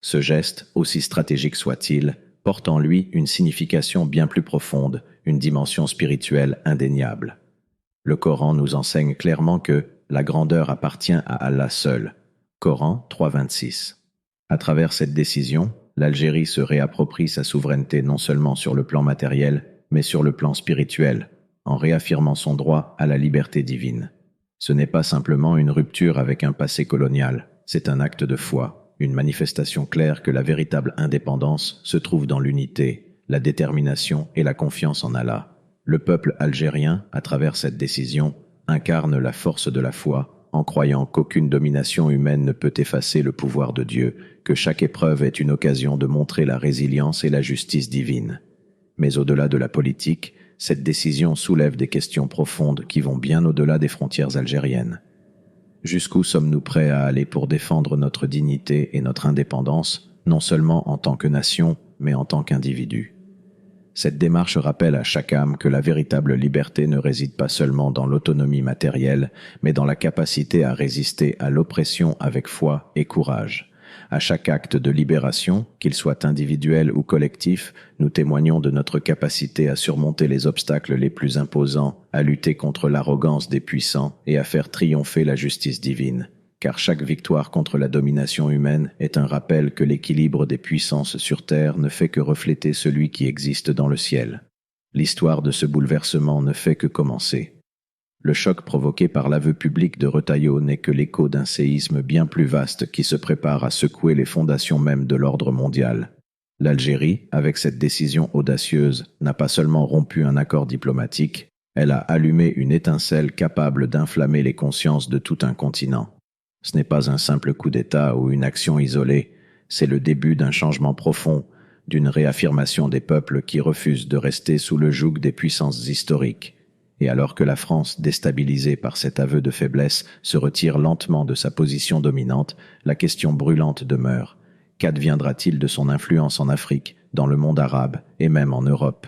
Ce geste, aussi stratégique soit-il, porte en lui une signification bien plus profonde, une dimension spirituelle indéniable. Le Coran nous enseigne clairement que la grandeur appartient à Allah seul. Coran 3,26. À travers cette décision, l'Algérie se réapproprie sa souveraineté non seulement sur le plan matériel, mais sur le plan spirituel, en réaffirmant son droit à la liberté divine. Ce n'est pas simplement une rupture avec un passé colonial, c'est un acte de foi, une manifestation claire que la véritable indépendance se trouve dans l'unité, la détermination et la confiance en Allah. Le peuple algérien, à travers cette décision, incarne la force de la foi, en croyant qu'aucune domination humaine ne peut effacer le pouvoir de Dieu, que chaque épreuve est une occasion de montrer la résilience et la justice divine. Mais au-delà de la politique, cette décision soulève des questions profondes qui vont bien au-delà des frontières algériennes. Jusqu'où sommes-nous prêts à aller pour défendre notre dignité et notre indépendance, non seulement en tant que nation, mais en tant qu'individu? Cette démarche rappelle à chaque âme que la véritable liberté ne réside pas seulement dans l'autonomie matérielle, mais dans la capacité à résister à l'oppression avec foi et courage. À chaque acte de libération, qu'il soit individuel ou collectif, nous témoignons de notre capacité à surmonter les obstacles les plus imposants, à lutter contre l'arrogance des puissants et à faire triompher la justice divine. Car chaque victoire contre la domination humaine est un rappel que l'équilibre des puissances sur Terre ne fait que refléter celui qui existe dans le ciel. L'histoire de ce bouleversement ne fait que commencer. Le choc provoqué par l'aveu public de Retailleau n'est que l'écho d'un séisme bien plus vaste qui se prépare à secouer les fondations mêmes de l'ordre mondial. L'Algérie, avec cette décision audacieuse, n'a pas seulement rompu un accord diplomatique, elle a allumé une étincelle capable d'inflammer les consciences de tout un continent. Ce n'est pas un simple coup d'État ou une action isolée, c'est le début d'un changement profond, d'une réaffirmation des peuples qui refusent de rester sous le joug des puissances historiques. Et alors que la France, déstabilisée par cet aveu de faiblesse, se retire lentement de sa position dominante, la question brûlante demeure. Qu'adviendra-t-il de son influence en Afrique, dans le monde arabe et même en Europe?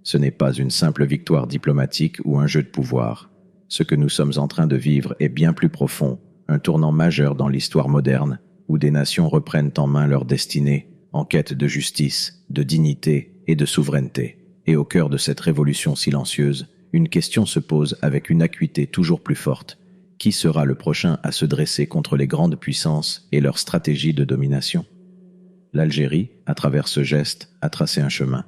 Ce n'est pas une simple victoire diplomatique ou un jeu de pouvoir. Ce que nous sommes en train de vivre est bien plus profond, un tournant majeur dans l'histoire moderne, où des nations reprennent en main leur destinée, en quête de justice, de dignité et de souveraineté. Et au cœur de cette révolution silencieuse, une question se pose avec une acuité toujours plus forte. Qui sera le prochain à se dresser contre les grandes puissances et leur stratégie de domination? L'Algérie, à travers ce geste, a tracé un chemin.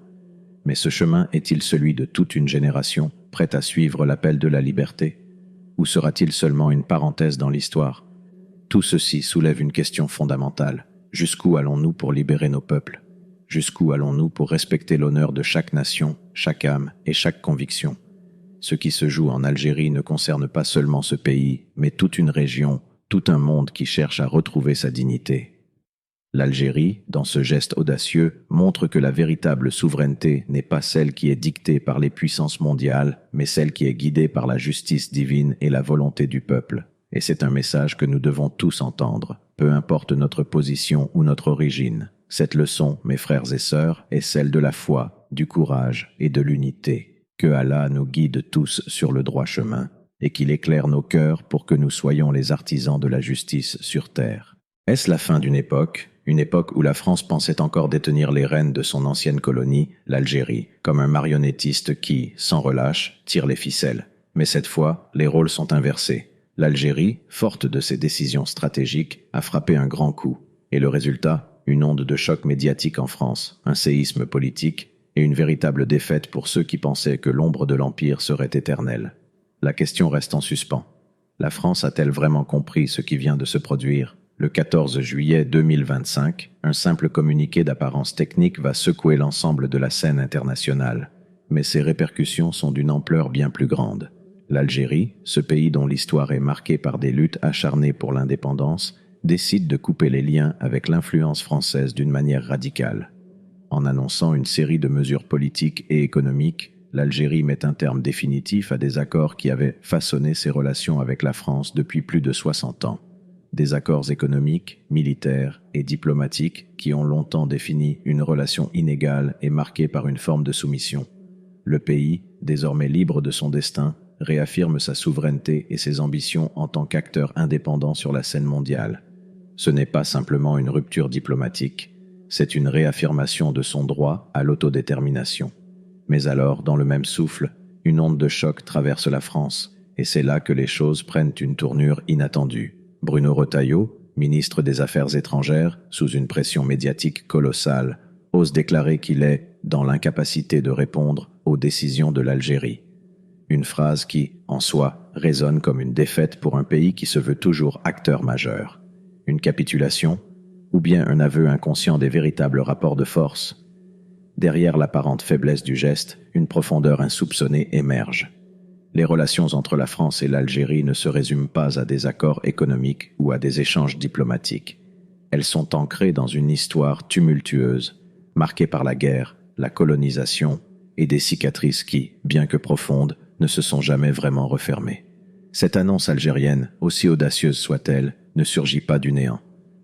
Mais ce chemin est-il celui de toute une génération, prête à suivre l'appel de la liberté? Ou sera-t-il seulement une parenthèse dans l'histoire? Tout ceci soulève une question fondamentale. Jusqu'où allons-nous pour libérer nos peuples? Jusqu'où allons-nous pour respecter l'honneur de chaque nation, chaque âme et chaque conviction? Ce qui se joue en Algérie ne concerne pas seulement ce pays, mais toute une région, tout un monde qui cherche à retrouver sa dignité. L'Algérie, dans ce geste audacieux, montre que la véritable souveraineté n'est pas celle qui est dictée par les puissances mondiales, mais celle qui est guidée par la justice divine et la volonté du peuple. Et c'est un message que nous devons tous entendre, peu importe notre position ou notre origine. Cette leçon, mes frères et sœurs, est celle de la foi, du courage et de l'unité. Que Allah nous guide tous sur le droit chemin et qu'il éclaire nos cœurs pour que nous soyons les artisans de la justice sur terre. Est-ce la fin d'une époque où la France pensait encore détenir les rênes de son ancienne colonie, l'Algérie, comme un marionnettiste qui, sans relâche, tire les ficelles? Mais cette fois, les rôles sont inversés. L'Algérie, forte de ses décisions stratégiques, a frappé un grand coup. Et le résultat, une onde de choc médiatique en France, un séisme politique, et une véritable défaite pour ceux qui pensaient que l'ombre de l'Empire serait éternelle. La question reste en suspens. La France a-t-elle vraiment compris ce qui vient de se produire? Le 14 juillet 2025, un simple communiqué d'apparence technique va secouer l'ensemble de la scène internationale. Mais ses répercussions sont d'une ampleur bien plus grande. L'Algérie, ce pays dont l'histoire est marquée par des luttes acharnées pour l'indépendance, décide de couper les liens avec l'influence française d'une manière radicale. En annonçant une série de mesures politiques et économiques, l'Algérie met un terme définitif à des accords qui avaient façonné ses relations avec la France depuis plus de 60 ans. Des accords économiques, militaires et diplomatiques qui ont longtemps défini une relation inégale et marquée par une forme de soumission. Le pays, désormais libre de son destin, réaffirme sa souveraineté et ses ambitions en tant qu'acteur indépendant sur la scène mondiale. Ce n'est pas simplement une rupture diplomatique, c'est une réaffirmation de son droit à l'autodétermination. Mais alors, dans le même souffle, une onde de choc traverse la France, et c'est là que les choses prennent une tournure inattendue. Bruno Retailleau, ministre des Affaires étrangères, sous une pression médiatique colossale, ose déclarer qu'il est dans l'incapacité de répondre aux décisions de l'Algérie. Une phrase qui, en soi, résonne comme une défaite pour un pays qui se veut toujours acteur majeur. Une capitulation, ou bien un aveu inconscient des véritables rapports de force. Derrière l'apparente faiblesse du geste, une profondeur insoupçonnée émerge. Les relations entre la France et l'Algérie ne se résument pas à des accords économiques ou à des échanges diplomatiques. Elles sont ancrées dans une histoire tumultueuse, marquée par la guerre, la colonisation et des cicatrices qui, bien que profondes, ne se sont jamais vraiment refermées. Cette annonce algérienne, aussi audacieuse soit-elle, ne surgit pas du néant.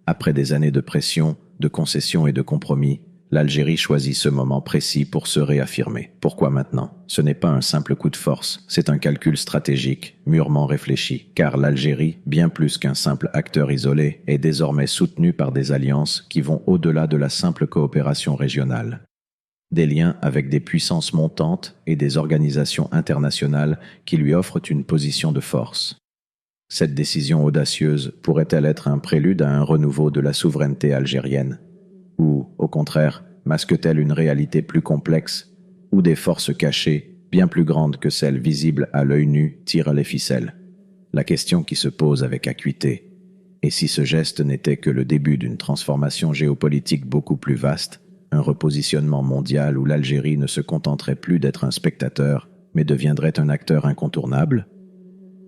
Après des années de pression, de concessions et de compromis, l'Algérie choisit ce moment précis pour se réaffirmer. Pourquoi maintenant? Ce n'est pas un simple coup de force, c'est un calcul stratégique, mûrement réfléchi, car l'Algérie, bien plus qu'un simple acteur isolé, est désormais soutenue par des alliances qui vont au-delà de la simple coopération régionale. Des liens avec des puissances montantes et des organisations internationales qui lui offrent une position de force. Cette décision audacieuse pourrait-elle être un prélude à un renouveau de la souveraineté algérienne? Ou, au contraire, masque-t-elle une réalité plus complexe, où des forces cachées, bien plus grandes que celles visibles à l'œil nu, tirent les ficelles? La question qui se pose avec acuité. Et si ce geste n'était que le début d'une transformation géopolitique beaucoup plus vaste, un repositionnement mondial où l'Algérie ne se contenterait plus d'être un spectateur, mais deviendrait un acteur incontournable?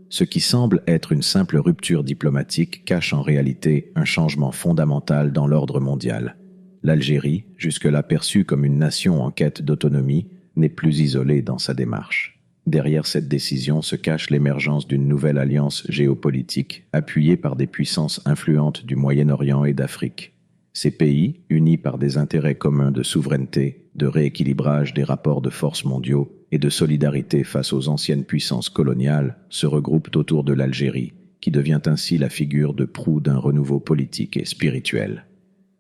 Ce qui semble être une simple rupture diplomatique cache en réalité un changement fondamental dans l'ordre mondial. L'Algérie, jusque-là perçue comme une nation en quête d'autonomie, n'est plus isolée dans sa démarche. Derrière cette décision se cache l'émergence d'une nouvelle alliance géopolitique, appuyée par des puissances influentes du Moyen-Orient et d'Afrique. Ces pays, unis par des intérêts communs de souveraineté, de rééquilibrage des rapports de force mondiaux et de solidarité face aux anciennes puissances coloniales, se regroupent autour de l'Algérie, qui devient ainsi la figure de proue d'un renouveau politique et spirituel.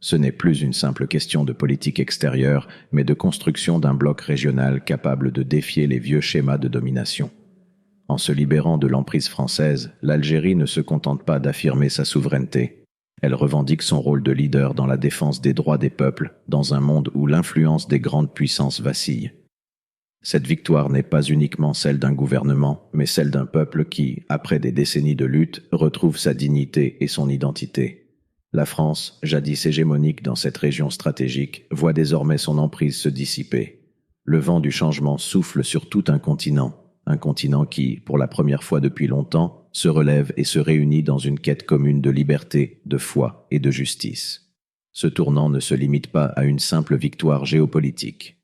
Ce n'est plus une simple question de politique extérieure, mais de construction d'un bloc régional capable de défier les vieux schémas de domination. En se libérant de l'emprise française, l'Algérie ne se contente pas d'affirmer sa souveraineté. Elle revendique son rôle de leader dans la défense des droits des peuples, dans un monde où l'influence des grandes puissances vacille. Cette victoire n'est pas uniquement celle d'un gouvernement, mais celle d'un peuple qui, après des décennies de lutte, retrouve sa dignité et son identité. La France, jadis hégémonique dans cette région stratégique, voit désormais son emprise se dissiper. Le vent du changement souffle sur tout un continent qui, pour la première fois depuis longtemps, se relève et se réunit dans une quête commune de liberté, de foi et de justice. Ce tournant ne se limite pas à une simple victoire géopolitique.